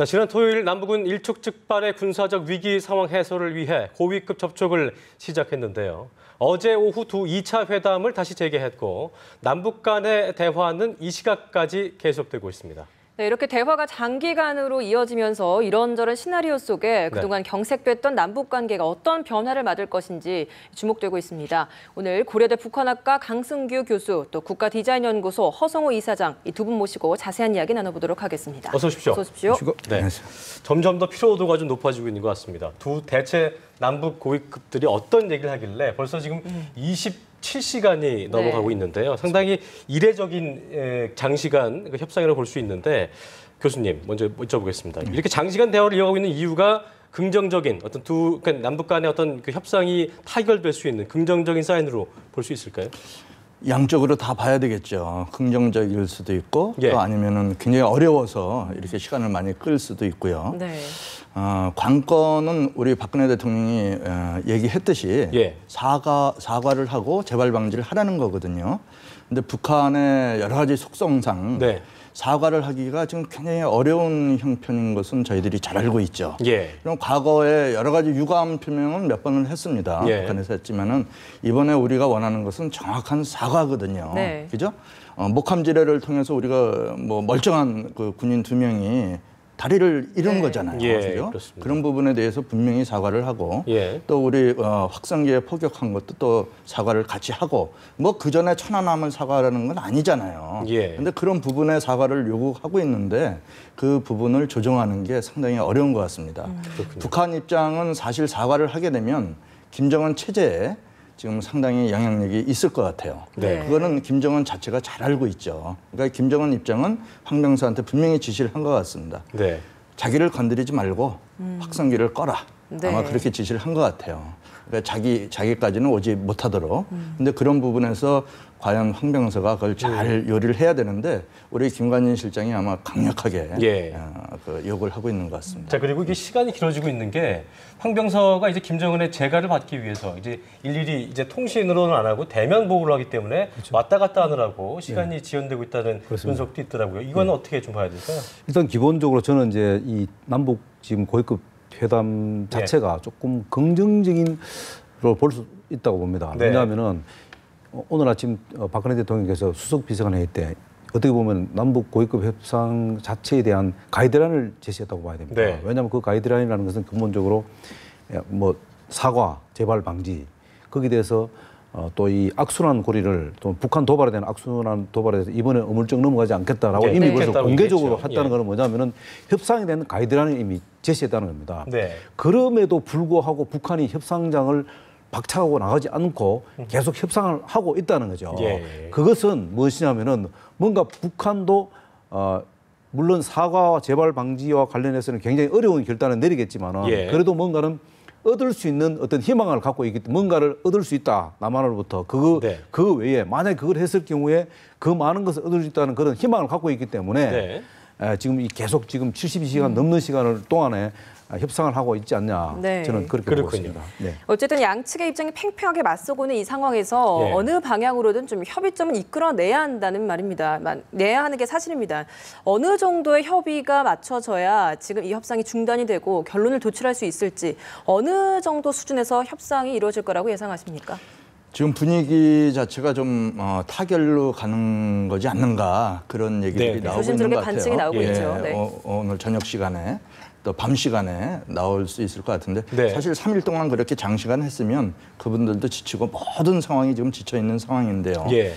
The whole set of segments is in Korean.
지난 토요일 남북은 일촉즉발의 군사적 위기 상황 해소를 위해 고위급 접촉을 시작했는데요. 어제 오후 두 2차 회담을 다시 재개했고 남북 간의 대화는 이 시각까지 계속되고 있습니다. 네, 이렇게 대화가 장기간으로 이어지면서 이런저런 시나리오 속에 그동안 경색됐던 남북 관계가 어떤 변화를 맞을 것인지 주목되고 있습니다. 오늘 고려대 북한학과 강승규 교수, 또 국가디자인연구소 허성호 이사장 이 두 분 모시고 자세한 이야기 나눠보도록 하겠습니다. 어서 오십시오. 어서 오십시오. 네. 점점 더 피로도가 좀 높아지고 있는 것 같습니다. 두 대체 남북 고위급들이 어떤 얘기를 하길래 벌써 지금 27시간이 넘어가고 있는데요. 상당히 이례적인 장시간 협상이라고 볼 수 있는데 교수님 먼저 여쭤보겠습니다. 이렇게 장시간 대화를 이어가고 있는 이유가 긍정적인 어떤 그러니까 남북 간의 어떤 그 협상이 타결될 수 있는 긍정적인 사인으로 볼 수 있을까요? 양쪽으로 다 봐야 되겠죠. 긍정적일 수도 있고 예. 또 아니면은 굉장히 어려워서 이렇게 시간을 많이 끌 수도 있고요. 네. 관건은 우리 박근혜 대통령이 얘기했듯이 예. 사과를 하고 재발 방지를 하라는 거거든요. 근데 북한의 여러 가지 속성상 네. 사과를 하기가 지금 굉장히 어려운 형편인 것은 저희들이 잘 알고 있죠. 예. 그럼 과거에 여러 가지 유감 표명은 몇 번을 했습니다. 예. 북한에서 했지만은 이번에 우리가 원하는 것은 정확한 사과거든요. 네. 그죠? 목함지뢰를 통해서 우리가 뭐 멀쩡한 그 군인 2명이 다리를 잃은 거잖아요. 예, 그죠? 그렇습니다. 그런 부분에 대해서 분명히 사과를 하고 예. 또 우리 확성기에 포격한 것도 또 사과를 같이 하고 뭐 그 전에 천안함을 사과라는 건 아니잖아요. 예. 근데 그런 부분에 사과를 요구하고 있는데 그 부분을 조정하는 게 상당히 어려운 것 같습니다. 북한 입장은 사실 사과를 하게 되면 김정은 체제에 지금 상당히 영향력이 있을 것 같아요. 네. 그거는 김정은 자체가 잘 알고 있죠. 그러니까 김정은 입장은 황병서한테 분명히 지시를 한 것 같습니다. 네. 자기를 건드리지 말고 확성기를 꺼라. 네. 아마 그렇게 지시를 한 것 같아요. 그러니까 자기까지는 오지 못하도록. 근데 그런 부분에서 과연 황병서가 그걸 잘 요리를 해야 되는데 우리 김관진 실장이 아마 강력하게 예. 그 요구를 하고 있는 것 같습니다. 자, 그리고 이게 시간이 길어지고 있는 게 황병서가 이제 김정은의 재가를 받기 위해서 이제 일일이 이제 통신으로는 안 하고 대면 보고를 하기 때문에 왔다 갔다 하느라고 시간이 지연되고 있다는 분석도 있더라고요. 이건 어떻게 좀 봐야 될까요? 일단 기본적으로 저는 이제 이 남북 지금 고위급 회담 자체가 조금 긍정적인 로 볼 수 있다고 봅니다. 네. 왜냐하면은 오늘 아침 박근혜 대통령께서 수석 비서관 회의 때 어떻게 보면 남북 고위급 협상 자체에 대한 가이드라인을 제시했다고 봐야 됩니다. 네. 왜냐하면 그 가이드라인이라는 것은 근본적으로 뭐 사과, 재발 방지 거기에 대해서 또 이 악순환 고리를 또 북한 도발에 대한 악순환 도발에 대해서 이번에 어물쩍 넘어가지 않겠다라고 이미 벌써 공개적으로 했다는 것은 뭐냐면은 협상에 대한 가이드라인을 이미 제시했다는 겁니다. 네. 그럼에도 불구하고 북한이 협상장을 박차고 나가지 않고 계속 협상을 하고 있다는 거죠. 예. 그것은 무엇이냐면은 뭔가 북한도 물론 사과와 재발 방지와 관련해서는 굉장히 어려운 결단을 내리겠지만은 예. 그래도 뭔가는 얻을 수 있는 어떤 희망을 갖고 있기 때문에 뭔가를 얻을 수 있다. 남한으로부터 그 외에 만약에 그걸 했을 경우에 그 많은 것을 얻을 수 있다는 그런 희망을 갖고 있기 때문에 지금 계속 지금 72시간 넘는 시간을 동안에 협상을 하고 있지 않냐. 네. 저는 그렇게 보고 있습니다. 네. 어쨌든 양측의 입장이 팽팽하게 맞서고는 이 상황에서 어느 방향으로든 좀 협의점을 이끌어내야 한다는 말입니다. 내야 하는 게 사실입니다. 어느 정도의 협의가 맞춰져야 지금 이 협상이 중단이 되고 결론을 도출할 수 있을지 어느 정도 수준에서 협상이 이루어질 거라고 예상하십니까? 지금 분위기 자체가 좀 타결로 가는 거지 않는가 그런 얘기들이 나오고 있는 것 같아요. 반증이 나오고 있죠. 네. 오늘 저녁 시간에 또 밤 시간에 나올 수 있을 것 같은데 네. 사실 3일 동안 그렇게 장시간 했으면 그분들도 지치고 모든 상황이 지금 지쳐 있는 상황인데요. 예.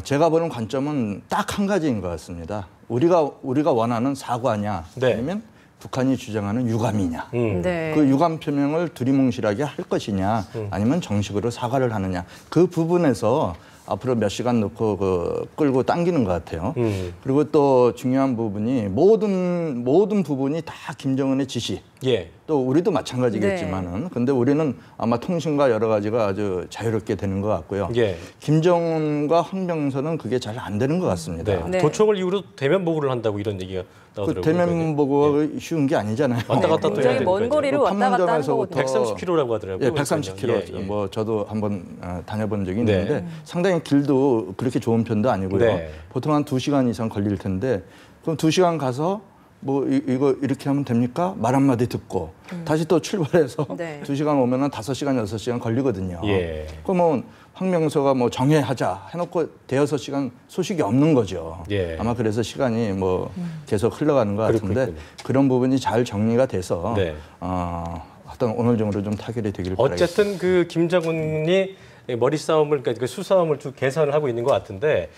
제가 보는 관점은 딱 한 가지인 것 같습니다. 우리가 원하는 사과냐 아니면 북한이 주장하는 유감이냐. 네. 그 유감 표명을 두리뭉실하게 할 것이냐 아니면 정식으로 사과를 하느냐. 그 부분에서 앞으로 몇 시간 놓고 끌고 당기는 것 같아요. 그리고 또 중요한 부분이 모든 부분이 다 김정은의 지시. 예. 또 우리도 마찬가지겠지만은 근데 우리는 아마 통신과 여러 가지가 아주 자유롭게 되는 것 같고요. 예. 김정은과 황병서는 그게 잘 안 되는 것 같습니다. 네. 도청을 이후로 대면 보고를 한다고 이런 얘기가 나오더라고요. 그 대면 보고가 쉬운 게 아니잖아요. 왔다 갔다 또 해야 굉장히 먼 거리를 왔다 갔다 하는 거거든요. 130km라고 하더라고요. 예, 130km. 예. 뭐 저도 한번 다녀본 적이 있는데 상당히 길도 그렇게 좋은 편도 아니고요. 보통 한 2시간 이상 걸릴 텐데 그럼 2시간 가서 뭐 이거 이렇게 하면 됩니까? 말 한마디 듣고 다시 또 출발해서 네. 2시간 오면은 5시간, 6시간 걸리거든요. 예. 그러면 황명서가 뭐 정회하자 해놓고 대여섯 시간 소식이 없는 거죠. 예. 아마 그래서 시간이 뭐 계속 흘러가는 것 같은데 그렇군요. 그런 부분이 잘 정리가 돼서 네. 어떤 오늘 정도 좀 타결이 되길 바라겠습니다. 어쨌든 그 김정은이 머리 싸움을, 그러니까 그 수싸움을 쭉 계산을 하고 있는 것 같은데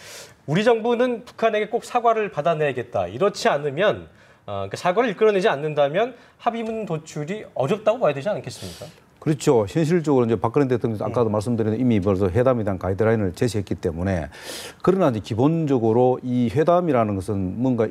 우리 정부는 북한에게 꼭 사과를 받아내야겠다. 이렇지 않으면 그러니까 사과를 이끌어내지 않는다면 합의문 도출이 어렵다고 봐야 되지 않겠습니까? 그렇죠. 현실적으로 이제 박근혜 대통령 아까도 말씀드린 이미 벌써 회담에 대한 가이드라인을 제시했기 때문에 그러나 이제 기본적으로 이 회담이라는 것은 뭔가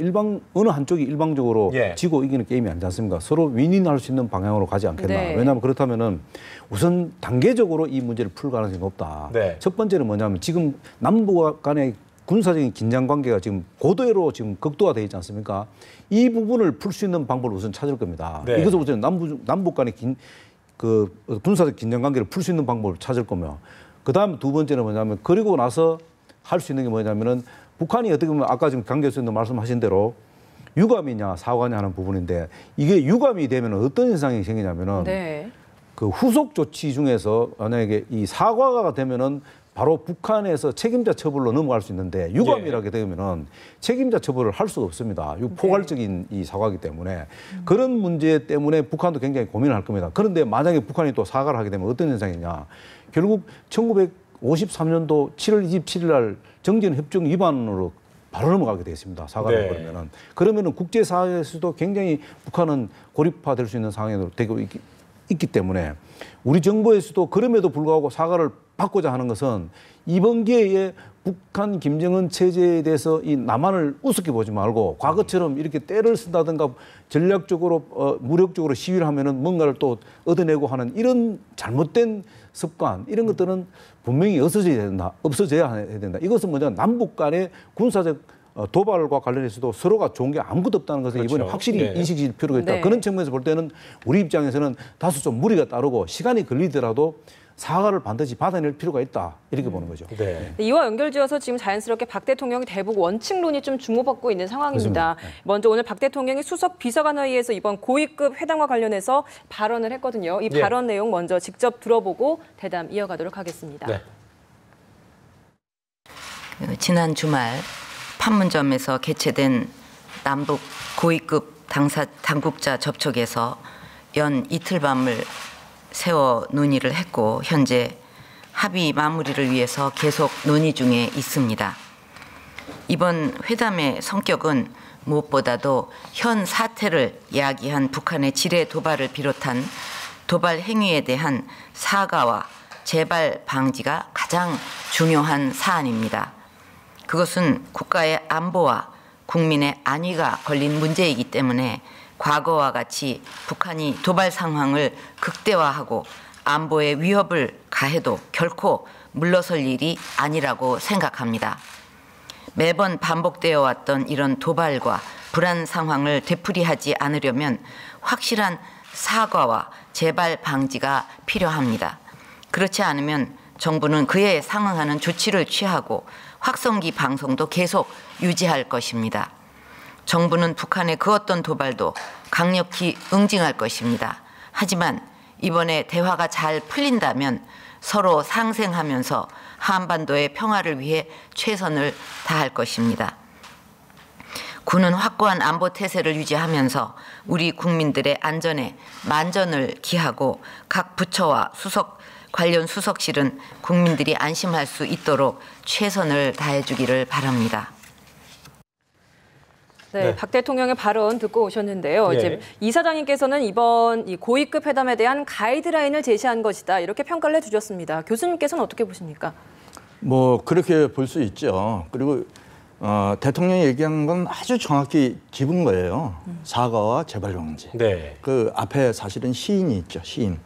어느 한쪽이 일방적으로 예. 지고 이기는 게임이 아니지 않습니까? 서로 윈윈할 수 있는 방향으로 가지 않겠나. 네. 왜냐하면 그렇다면은 우선 단계적으로 이 문제를 풀 가능성이 높다. 네. 첫 번째는 뭐냐면 지금 남북 간의 군사적인 긴장 관계가 지금 고도로 지금 극도화되어 있지 않습니까? 이 부분을 풀 수 있는 방법을 우선 찾을 겁니다. 네. 이것을 우선 남북 간의 그 군사적 긴장 관계를 풀 수 있는 방법을 찾을 거며, 그 다음 두 번째는 뭐냐면 그리고 나서 할 수 있는 게 뭐냐면은 북한이 어떻게 보면 아까 지금 강 교수님도 말씀하신 대로 유감이냐 사과냐 하는 부분인데 이게 유감이 되면 어떤 현상이 생기냐면은 네. 그 후속 조치 중에서 만약에 이 사과가 되면은 바로 북한에서 책임자 처벌로 넘어갈 수 있는데 유감이라게 되면은 책임자 처벌을 할 수가 없습니다. 이 포괄적인 이 사과이기 때문에 그런 문제 때문에 북한도 굉장히 고민을 할 겁니다. 그런데 만약에 북한이 또 사과를 하게 되면 어떤 현상이냐? 결국 1953년도 7월 27일 날 정전협정 위반으로 바로 넘어가게 되어 있습니다. 사과를 네. 해버리면은. 그러면은 국제사회에서도 굉장히 북한은 고립화될 수 있는 상황에 되고 있기 때문에 우리 정부에서도 그럼에도 불구하고 사과를 받고자 하는 것은 이번 기회에 북한 김정은 체제에 대해서 이 남한을 우습게 보지 말고 과거처럼 이렇게 때를 쓴다든가 전략적으로 무력적으로 시위를 하면은 뭔가를 또 얻어내고 하는 이런 잘못된 습관 이런 것들은 분명히 없어져야 된다. 이것은 뭐냐 남북 간의 군사적 도발과 관련해서도 서로가 좋은 게 아무것도 없다는 것을 그렇죠. 이번에 확실히 네. 인식할 필요가 있다. 네. 그런 측면에서 볼 때는 우리 입장에서는 다소 좀 무리가 따르고 시간이 걸리더라도 사과를 반드시 받아낼 필요가 있다. 이렇게 보는 거죠. 네. 이와 연결지어서 지금 자연스럽게 박 대통령이 대북 원칙론이 좀 주목받고 있는 상황입니다. 먼저 오늘 박 대통령이 수석 비서관회의에서 이번 고위급 회담과 관련해서 발언을 했거든요. 이 발언 내용 먼저 직접 들어보고 대담 이어가도록 하겠습니다. 네. 지난 주말 판문점에서 개최된 남북 고위급 당국자 접촉에서 연 이틀 밤을 세워 논의를 했고 현재 합의 마무리를 위해서 계속 논의 중에 있습니다. 이번 회담의 성격은 무엇보다도 현 사태를 야기한 북한의 지뢰 도발을 비롯한 도발 행위에 대한 사과와 재발 방지가 가장 중요한 사안입니다. 그것은 국가의 안보와 국민의 안위가 걸린 문제이기 때문에 과거와 같이 북한이 도발 상황을 극대화하고 안보에 위협을 가해도 결코 물러설 일이 아니라고 생각합니다. 매번 반복되어 왔던 이런 도발과 불안 상황을 되풀이하지 않으려면 확실한 사과와 재발 방지가 필요합니다. 그렇지 않으면 정부는 그에 상응하는 조치를 취하고 확성기 방송도 계속 유지할 것입니다. 정부는 북한의 그 어떤 도발도 강력히 응징할 것입니다. 하지만 이번에 대화가 잘 풀린다면 서로 상생하면서 한반도의 평화를 위해 최선을 다할 것입니다. 군은 확고한 안보 태세를 유지하면서 우리 국민들의 안전에 만전을 기하고 각 부처와 관련 수석실은 국민들이 안심할 수 있도록 최선을 다해주기를 바랍니다. 네, 박 대통령의 발언 듣고 오셨는데요. 예. 이제 이사장님께서는 이번 이 고위급 회담에 대한 가이드라인을 제시한 것이다. 이렇게 평가를 해주셨습니다. 교수님께서는 어떻게 보십니까? 뭐 그렇게 볼 수 있죠. 그리고 대통령이 얘기한 건 아주 정확히 짚은 거예요. 사과와 재발 방지. 네. 그 앞에 사실은 시인이 있죠. 시인.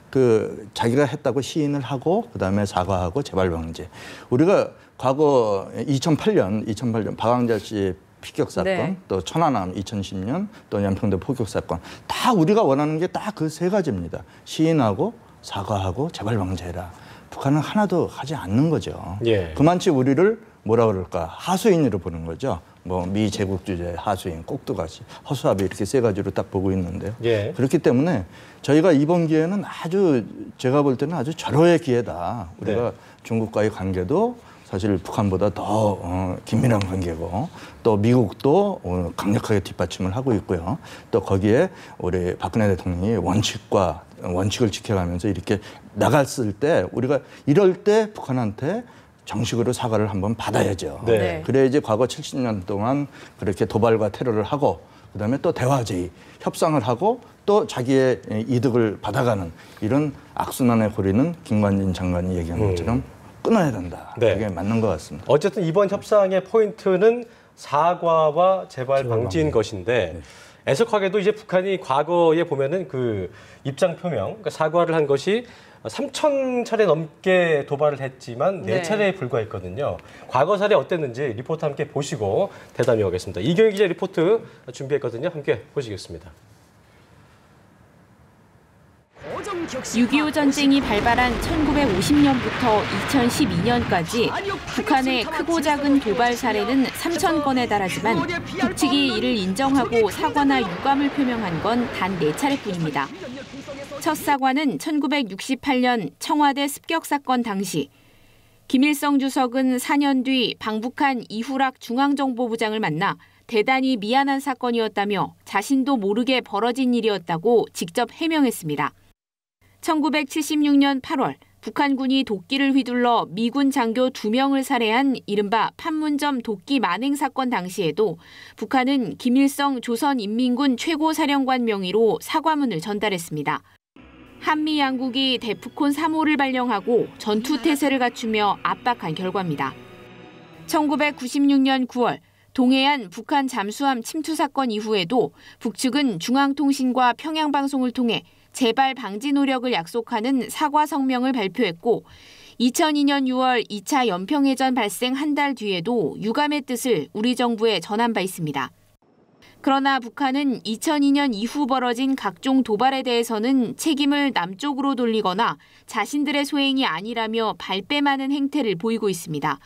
그 자기가 했다고 시인을 하고 그다음에 사과하고 재발 방지. 우리가 과거 2008년 박항자 씨 피격 사건, 네. 또 천안함 2010년, 또 연평도 포격 사건 다 우리가 원하는 게 딱 그 세 가지입니다. 시인하고 사과하고 재발 방지해라. 북한은 하나도 하지 않는 거죠. 예. 그만치 우리를 뭐라 그럴까 하수인으로 보는 거죠. 뭐 미 제국 주재, 하수인, 꼭두가시, 허수아비 이렇게 세 가지로 딱 보고 있는데요. 예. 그렇기 때문에 저희가 이번 기회는 아주 제가 볼 때는 아주 절호의 기회다. 우리가 네. 중국과의 관계도 사실 북한보다 더 긴밀한 관계고 또 미국도 강력하게 뒷받침을 하고 있고요. 또 거기에 우리 박근혜 대통령이 원칙을 지켜가면서 이렇게 나갔을 때 우리가 이럴 때 북한한테 정식으로 사과를 한번 받아야죠. 네. 네. 그래야지 과거 70년 동안 그렇게 도발과 테러를 하고 그다음에 또 대화제의, 협상을 하고 또 자기의 이득을 받아가는 이런 악순환의 고리는 김관진 장관이 얘기한 것처럼 끊어야 된다. 네. 그게 맞는 것 같습니다. 어쨌든 이번 협상의 포인트는 사과와 재발 방지인 것인데 애석하게도 이제 북한이 과거에 보면은 그 입장 표명, 그러니까 사과를 한 것이 3,000차례 넘게 도발을 했지만 네. 4차례에 불과했거든요. 과거 사례 어땠는지 리포트 함께 보시고 대담 이어가겠습니다. 이경희 기자 리포트 준비했거든요. 함께 보시겠습니다. 6.25 전쟁이 발발한 1950년부터 2012년까지 북한의 크고 작은 도발 사례는 3,000건에 달하지만 북측이 이를 인정하고 사과나 유감을 표명한 건 단 4차례뿐입니다. 첫 사과는 1968년 청와대 습격 사건 당시 김일성 주석은 4년 뒤 방북한 이후락 중앙정보부장을 만나 대단히 미안한 사건이었다며 자신도 모르게 벌어진 일이었다고 직접 해명했습니다. 1976년 8월 북한군이 도끼를 휘둘러 미군 장교 2명을 살해한 이른바 판문점 도끼 만행 사건 당시에도 북한은 김일성 조선인민군 최고사령관 명의로 사과문을 전달했습니다. 한미 양국이 데프콘 3호를 발령하고 전투태세를 갖추며 압박한 결과입니다. 1996년 9월 동해안 북한 잠수함 침투 사건 이후에도 북측은 중앙통신과 평양방송을 통해 재발 방지 노력을 약속하는 사과 성명을 발표했고 2002년 6월 2차 연평해전 발생 한 달 뒤에도 유감의 뜻을 우리 정부에 전한 바 있습니다. 그러나 북한은 2002년 이후 벌어진 각종 도발에 대해서는 책임을 남쪽으로 돌리거나 자신들의 소행이 아니라며 발뺌하는 행태를 보이고 있습니다.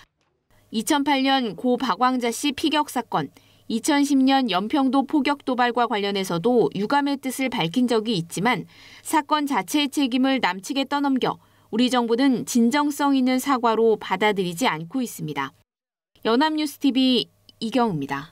2008년 고 박왕자 씨 피격 사건, 2010년 연평도 포격 도발과 관련해서도 유감의 뜻을 밝힌 적이 있지만 사건 자체의 책임을 남측에 떠넘겨 우리 정부는 진정성 있는 사과로 받아들이지 않고 있습니다. 연합뉴스TV 이경우입니다.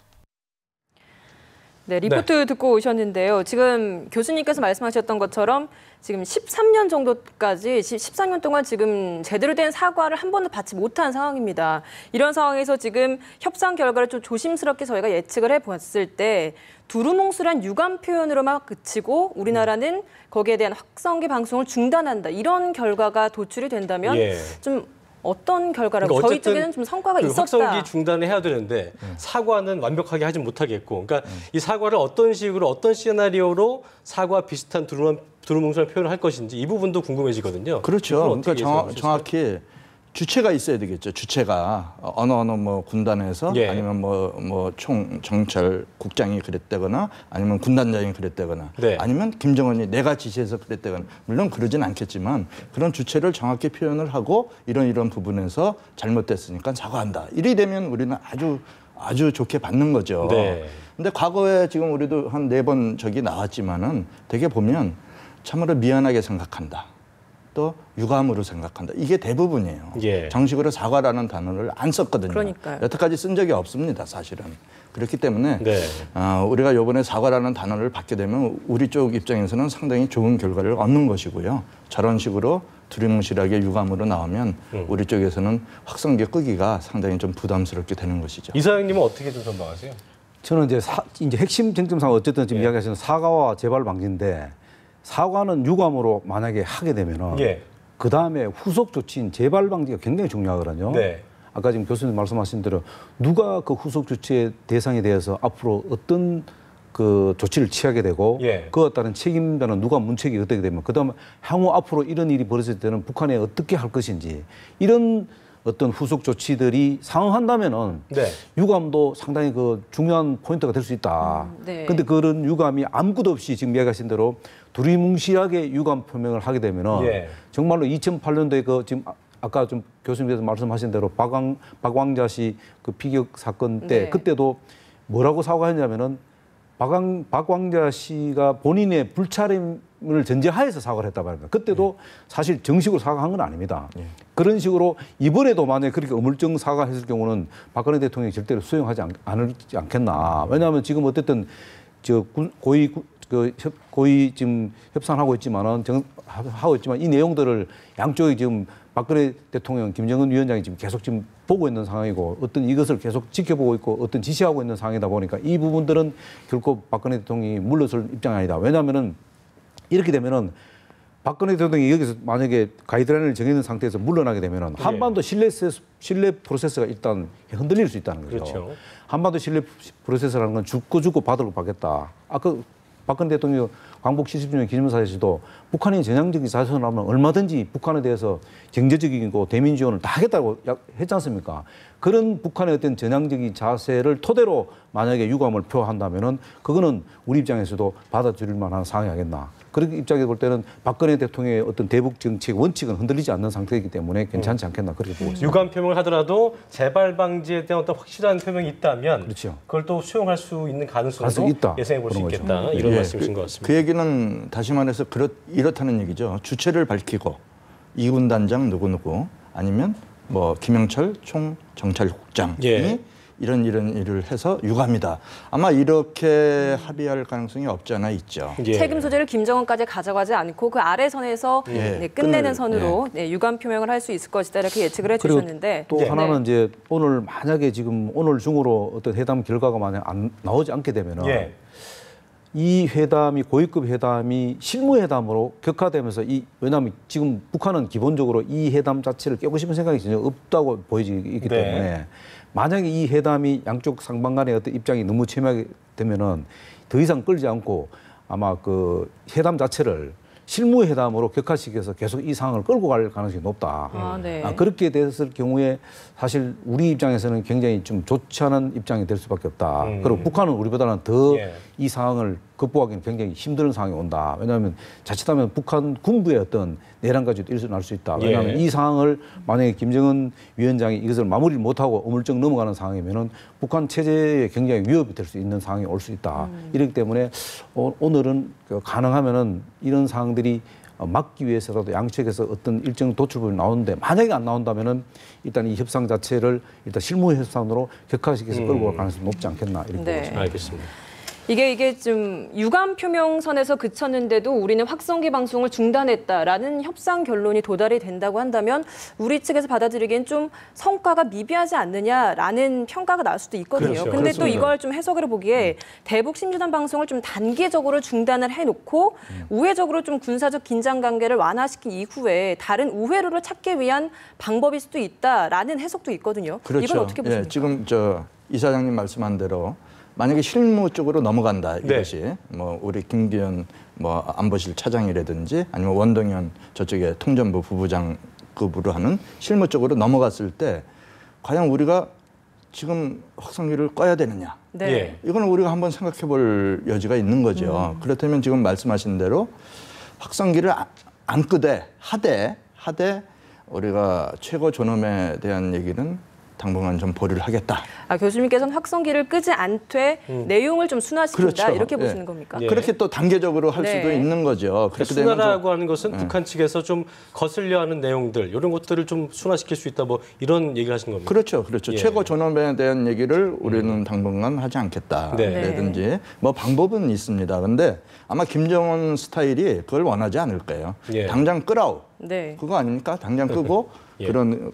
네, 리포트 듣고 오셨는데요. 지금 교수님께서 말씀하셨던 것처럼 지금 13년 정도까지 14년 동안 지금 제대로 된 사과를 한 번도 받지 못한 상황입니다. 이런 상황에서 지금 협상 결과를 좀 조심스럽게 저희가 예측을 해봤을 때 두루뭉술한 유감 표현으로만 그치고 우리나라는 거기에 대한 확성기 방송을 중단한다. 이런 결과가 도출이 된다면 좀 어떤 결과라고 그러니까 저희 쪽에는 좀 성과가 있었다. 확성기 중단을 해야 되는데 사과는 완벽하게 하지 못하겠고, 그러니까 이 사과를 어떤 식으로 어떤 시나리오로 사과 비슷한 두루뭉술한 표현을 할 것인지 이 부분도 궁금해지거든요. 그렇죠. 그러니까 정확히 주체가 있어야 되겠죠. 주체가 어느 뭐 군단에서 아니면 뭐 총 정찰 국장이 그랬다거나 아니면 군단장이 그랬다거나 아니면 김정은이 내가 지시해서 그랬다거나 물론 그러진 않겠지만 그런 주체를 정확히 표현을 하고 이런 부분에서 잘못됐으니까 사과한다. 이리 되면 우리는 아주 좋게 받는 거죠. 근데 과거에 지금 우리도 한 4번 적이 나왔지만은 되게 보면 참으로 미안하게 생각한다. 또 유감으로 생각한다. 이게 대부분이에요. 정식으로 사과라는 단어를 안 썼거든요. 그러니까요. 여태까지 쓴 적이 없습니다, 사실은. 그렇기 때문에 우리가 이번에 사과라는 단어를 받게 되면 우리 쪽 입장에서는 상당히 좋은 결과를 얻는 것이고요. 저런 식으로 두리뭉실하게 유감으로 나오면 우리 쪽에서는 확성기 끄기가 상당히 좀 부담스럽게 되는 것이죠. 이사장님은 어떻게 좀 전망하세요? 저는 이제 핵심 쟁점상 어쨌든 지금 이야기하시는 사과와 재발 방지인데 사과는 유감으로 만약에 하게 되면은 그 다음에 후속 조치인 재발 방지가 굉장히 중요하거든요. 아까 지금 교수님 말씀하신 대로 누가 그 후속 조치의 대상에 대해서 앞으로 어떤 그 조치를 취하게 되고 그것에 따른 책임자는 누가 문책이 어떻게 되면 그다음에 향후 앞으로 이런 일이 벌어질 때는 북한에 어떻게 할 것인지 이런 어떤 후속 조치들이 상응한다면은 유감도 상당히 그 중요한 포인트가 될 수 있다. 근데 그런 유감이 아무것도 없이 지금 이야기하신 대로 두리뭉실하게 유감 표명을 하게 되면은 정말로 2008년도에 그 지금 아까 좀 교수님께서 말씀하신 대로 박왕자 씨 그 피격 사건 때 그때도 뭐라고 사과했냐면은 박광자 씨가 본인의 불차림을 전제하에서 사과를 했다 말입니다. 그때도 사실 정식으로 사과한 건 아닙니다. 그런 식으로 이번에도 만약에 그렇게 어물쩡 사과했을 경우는 박근혜 대통령이 절대로 수용하지 않지 않겠나. 왜냐하면 지금 어쨌든 저 고위 지금 협상하고 있지만은 하고 있지만 이 내용들을 양쪽이 지금 박근혜 대통령, 김정은 위원장이 지금 계속 지금 보고 있는 상황이고 어떤 이것을 계속 지켜보고 있고 어떤 지시하고 있는 상황이다 보니까 이 부분들은 결코 박근혜 대통령이 물러설 입장이 아니다. 왜냐하면은 이렇게 되면은 박근혜 대통령이 여기서 만약에 가이드라인을 정해놓은 상태에서 물러나게 되면은 한반도 신뢰 프로세스가 일단 흔들릴 수 있다는 거죠. 그렇죠. 한반도 신뢰 프로세스라는 건 죽고 받으러 받겠다. 아까 박근혜 대통령 광복 70주년 기념사에서도 북한이 전향적인 자세로 나오면 얼마든지 북한에 대해서 경제적이고 대민 지원을 다 하겠다고 했지 않습니까? 그런 북한의 어떤 전향적인 자세를 토대로 만약에 유감을 표한다면은 그거는 우리 입장에서도 받아들일 만한 상황이 하겠나. 그런 입장에서 볼 때는 박근혜 대통령의 어떤 대북 정책 원칙은 흔들리지 않는 상태이기 때문에 괜찮지 않겠나 그렇게 보고 있습니다. 유감 표명을 하더라도 재발 방지에 대한 어떤 확실한 표명이 있다면 그렇죠. 그걸 또 수용할 수 있는 가능성도 있다. 예상해 볼 수 그런 있겠다. 거죠. 이런 말씀이신 것 같습니다. 그 얘기는 다시 말해서 이렇다는 얘기죠. 주체를 밝히고 이군 단장 누구누구 아니면 뭐 김영철 총 정찰국장이 이런 일을 해서 유감이다. 아마 이렇게 합의할 가능성이 없지 않아 있죠. 책임 소재를 김정은까지 가져가지 않고 그 아래 선에서 끝내는 선으로 유감 표명을 할 수 있을 것이다 이렇게 예측을 해주셨는데 또 하나는 이제 오늘 만약에 지금 오늘 중으로 어떤 회담 결과가 만약 나오지 않게 되면은 이 회담이 고위급 회담이 실무회담으로 격화되면서 왜냐하면 지금 북한은 기본적으로 이 회담 자체를 깨고 싶은 생각이 전혀 없다고 보이기 때문에 만약에 이 회담이 양쪽 상방 간의 어떤 입장이 너무 첨예하게 되면은 더 이상 끌지 않고 아마 그 회담 자체를 실무회담으로 격화시켜서 계속 이 상황을 끌고 갈 가능성이 높다. 그렇게 됐을 경우에 사실 우리 입장에서는 굉장히 좀 좋지 않은 입장이 될 수밖에 없다. 그리고 북한은 우리보다는 더 이 상황을 극복하기는 굉장히 힘든 상황이 온다. 왜냐하면 자칫하면 북한 군부의 어떤 내란까지도 일어날 수 있다. 왜냐하면 이 상황을 만약에 김정은 위원장이 이것을 마무리를 못하고 어물쩍 넘어가는 상황이면은 북한 체제에 굉장히 위협이 될 수 있는 상황이 올 수 있다. 이렇기 때문에 오늘은 가능하면은 이런 상황들이 막기 위해서라도 양측에서 어떤 일정 도출부분이 나오는데 만약에 안 나온다면은 일단 이 협상 자체를 일단 실무 협상으로 격화시켜서 끌고 갈 가능성이 높지 않겠나 이렇게 보고 있습니다. 알겠습니다. 이게 좀 유감 표명선에서 그쳤는데도 우리는 확성기 방송을 중단했다라는 협상 결론이 도달이 된다고 한다면 우리 측에서 받아들이기엔 좀 성과가 미비하지 않느냐라는 평가가 나올 수도 있거든요. 그렇죠. 근데 또 이걸 좀 해석을 해보기에 대북 심주단 방송을 좀 단계적으로 중단을 해놓고 우회적으로 좀 군사적 긴장 관계를 완화시킨 이후에 다른 우회로를 찾기 위한 방법일 수도 있다라는 해석도 있거든요. 그렇죠. 이건 어떻게 보십니까? 지금 이사장님 말씀한 대로 만약에 실무 쪽으로 넘어간다 이것이 뭐 우리 김기현 뭐 안보실 차장이라든지 아니면 원동현 저쪽에 통전부 부부장급으로 하는 실무 쪽으로 넘어갔을 때 과연 우리가 지금 확성기를 꺼야 되느냐? 이거는 우리가 한번 생각해 볼 여지가 있는 거죠. 그렇다면 지금 말씀하신 대로 확성기를 안 끄되 하되 우리가 최고 존엄에 대한 얘기는 당분간 좀 보류를 하겠다. 교수님께서는 확성기를 끄지 않되 내용을 좀 순화시킨다 그렇죠. 이렇게 보시는 겁니까? 그렇게 또 단계적으로 할 수도 있는 거죠. 그렇게 되면 순화라고 하는 것은 북한 측에서 좀 거슬려 하는 내용들 이런 것들을 좀 순화시킬 수 있다 뭐 이런 얘기를 하시는 겁니까? 그렇죠. 최고 존엄에 대한 얘기를 우리는 당분간 하지 않겠다라든지 뭐 방법은 있습니다. 근데 아마 김정은 스타일이 그걸 원하지 않을 거예요. 당장 끄라오. 그거 아닙니까? 당장 끄고 그런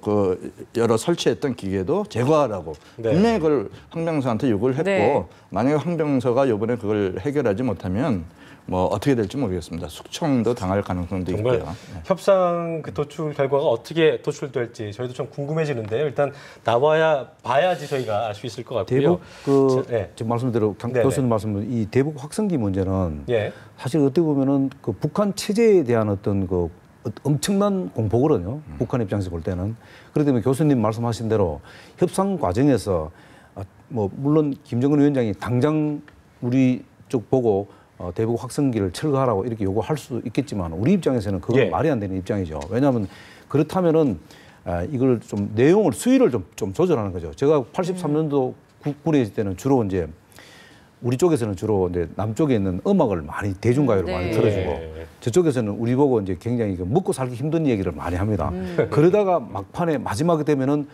여러 설치했던 기계도 제거하라고 분명히 그걸 황병서한테 요구를 했고 만약에 황병서가 이번에 그걸 해결하지 못하면 뭐 어떻게 될지 모르겠습니다. 숙청도 당할 가능성도 정말 있고요. 협상 그 도출 결과가 어떻게 도출될지 저희도 좀 궁금해지는데요. 일단 나와야 봐야지 저희가 알 수 있을 것 같고요. 대북 지금 말씀대로 교수님 말씀대로 이 대북 확성기 문제는 사실 어떻게 보면은 그 북한 체제에 대한 어떤 그 엄청난 공포거든요. 북한 입장에서 볼 때는. 그렇기 때문에 교수님 말씀하신 대로 협상 과정에서 뭐 물론 김정은 위원장이 당장 우리 쪽 보고 대북 확성기를 철거하라고 이렇게 요구할 수 있겠지만 우리 입장에서는 그건 말이 안 되는 입장이죠. 왜냐하면 그렇다면은 이걸 좀 내용을 수위를 좀 조절하는 거죠. 제가 83년도 군에 있을 때는 주로 이제 우리 쪽에서는 주로 이제 남쪽에 있는 음악을 많이 대중가요를 많이 들어주고 저쪽에서는 우리 보고 이제 굉장히 먹고 살기 힘든 얘기를 많이 합니다. 그러다가 막판에 마지막에 되면은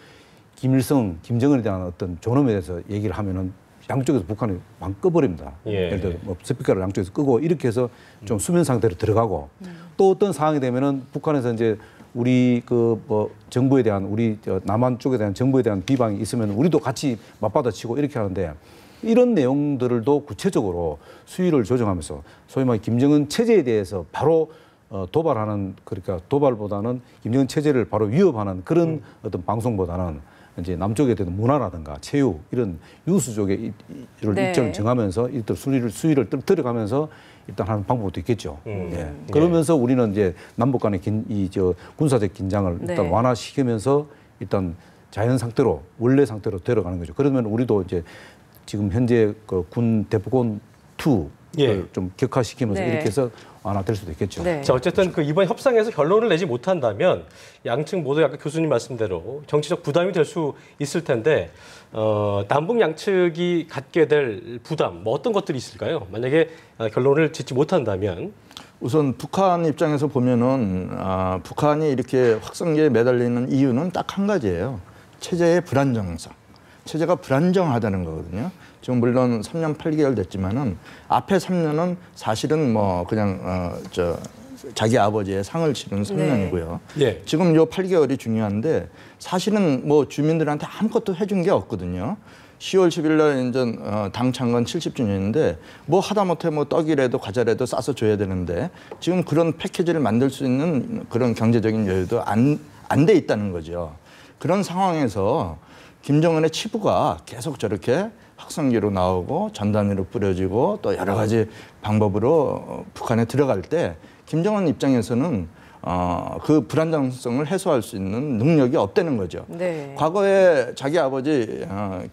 김일성, 김정은에 대한 어떤 존엄에 대해서 얘기를 하면은 양쪽에서 북한이 막 꺼버립니다. 예를 들어 뭐 스피커를 양쪽에서 끄고 이렇게 해서 좀 수면 상태로 들어가고 또 어떤 상황이 되면은 북한에서 이제 우리 그 뭐 정부에 대한 우리 남한 쪽에 대한 정부에 대한 비방이 있으면 우리도 같이 맞받아치고 이렇게 하는데 이런 내용들도 구체적으로 수위를 조정하면서 소위 말해 김정은 체제에 대해서 바로 도발하는 그러니까 도발보다는 김정은 체제를 바로 위협하는 그런 어떤 방송보다는 이제 남쪽에 대한 문화라든가 체육 이런 유수 쪽에 일정을 정하면서 일단 수위를 들어가면서 일단 하는 방법도 있겠죠. 예. 그러면서 우리는 이제 남북 간의 군사적 긴장을 일단 완화시키면서 일단 자연 상태로 원래 상태로 들어가는 거죠. 그러면 우리도 이제 지금 현재 그 군 대포권 2를 좀 격화시키면서 이렇게 해서 완화될 수도 있겠죠. 자, 어쨌든 그 이번 협상에서 결론을 내지 못한다면 양측 모두 아까 교수님 말씀대로 정치적 부담이 될 수 있을 텐데 남북 양측이 갖게 될 부담 뭐 어떤 것들이 있을까요? 만약에 결론을 짓지 못한다면 우선 북한 입장에서 보면은 북한이 이렇게 확성기에 매달리는 이유는 딱 한 가지예요. 체제의 불안정성. 체제가 불안정하다는 거거든요. 지금 물론 3년 8개월 됐지만은 앞에 3년은 사실은 뭐 그냥 자기 아버지의 상을 치른 3년이고요. 지금 요 8개월이 중요한데 사실은 뭐 주민들한테 아무것도 해준 게 없거든요. 10월 10일 날 이제 당 창건 70주년인데 뭐 하다못해 뭐 떡이라도 과자라도 싸서 줘야 되는데 지금 그런 패키지를 만들 수 있는 그런 경제적인 여유도 안 돼 있다는 거죠. 그런 상황에서 김정은의 치부가 계속 저렇게 확성기로 나오고 전단위로 뿌려지고 또 여러 가지 방법으로 북한에 들어갈 때 김정은 입장에서는 그 불안정성을 해소할 수 있는 능력이 없다는 거죠. 과거에 자기 아버지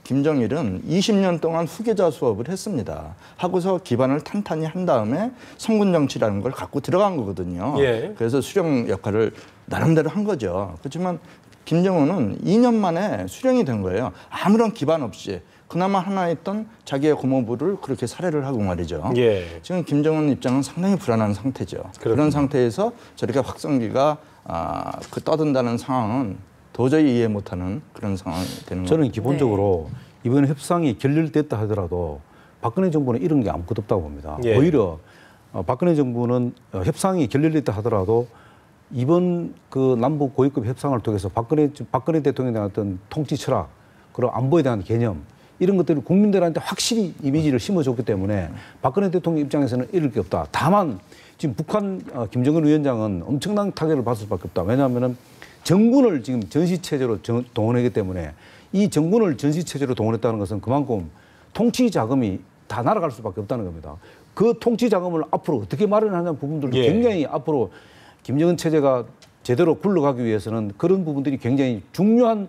김정일은 20년 동안 후계자 수업을 했습니다. 하고서 기반을 탄탄히 한 다음에 성군 정치라는 걸 갖고 들어간 거거든요. 그래서 수령 역할을 나름대로 한 거죠. 그렇지만 김정은은 2년 만에 수령이 된 거예요. 아무런 기반 없이. 그나마 하나 있던 자기의 고모부를 그렇게 살해를 하고 말이죠. 지금 김정은 입장은 상당히 불안한 상태죠. 그런 상태에서 저렇게 확성기가 떠든다는 상황은 도저히 이해 못하는 그런 상황이 되는 거죠. 저는 기본적으로 이번 협상이 결렬됐다 하더라도 박근혜 정부는 이런 게 아무것도 없다고 봅니다. 오히려 박근혜 정부는 협상이 결렬됐다 하더라도 이번 그 남북 고위급 협상을 통해서 박근혜 대통령에 대한 어떤 통치 철학, 그리고 안보에 대한 개념 이런 것들을 국민들한테 확실히 이미지를 심어줬기 때문에 박근혜 대통령 입장에서는 이럴 게 없다. 다만 지금 북한 김정은 위원장은 엄청난 타격을 받을 수밖에 없다. 왜냐하면은 정군을 지금 전시체제로 동원하기 때문에 이 정군을 전시체제로 동원했다는 것은 그만큼 통치 자금이 다 날아갈 수밖에 없다는 겁니다. 그 통치 자금을 앞으로 어떻게 마련하냐는 부분들도 굉장히 앞으로 김정은 체제가 제대로 굴러가기 위해서는 그런 부분들이 굉장히 중요한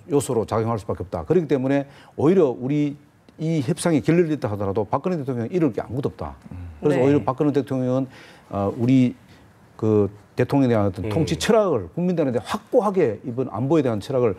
요소로 작용할 수밖에 없다. 그렇기 때문에 오히려 우리 이 협상이 결렬됐다 하더라도 박근혜 대통령은 이럴 게 아무것도 없다. 그래서 오히려 박근혜 대통령은 우리 그 대통령에 대한 어떤 통치 철학을 국민들한테 확고하게 이번 안보에 대한 철학을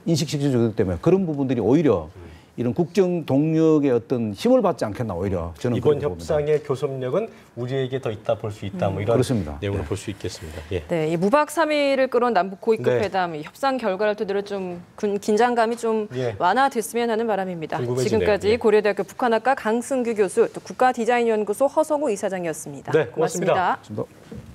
인식시켜주기 때문에 그런 부분들이 오히려 이런 국정 동력의 어떤 힘을 받지 않겠나 오히려 저는 이번 협상의 교섭력은 우리에게 더 있다 볼 수 있다 뭐 이런 그렇습니다. 내용을 볼 수 있겠습니다. 이 무박 3일을 끌어온 남북 고위급 회담 협상 결과를 토대로 좀 긴장감이 좀 완화됐으면 하는 바람입니다. 궁금해지네요. 지금까지 고려대학교 북한학과 강승규 교수, 또 국가디자인연구소 허성우 이사장이었습니다. 고맙습니다. 고맙습니다.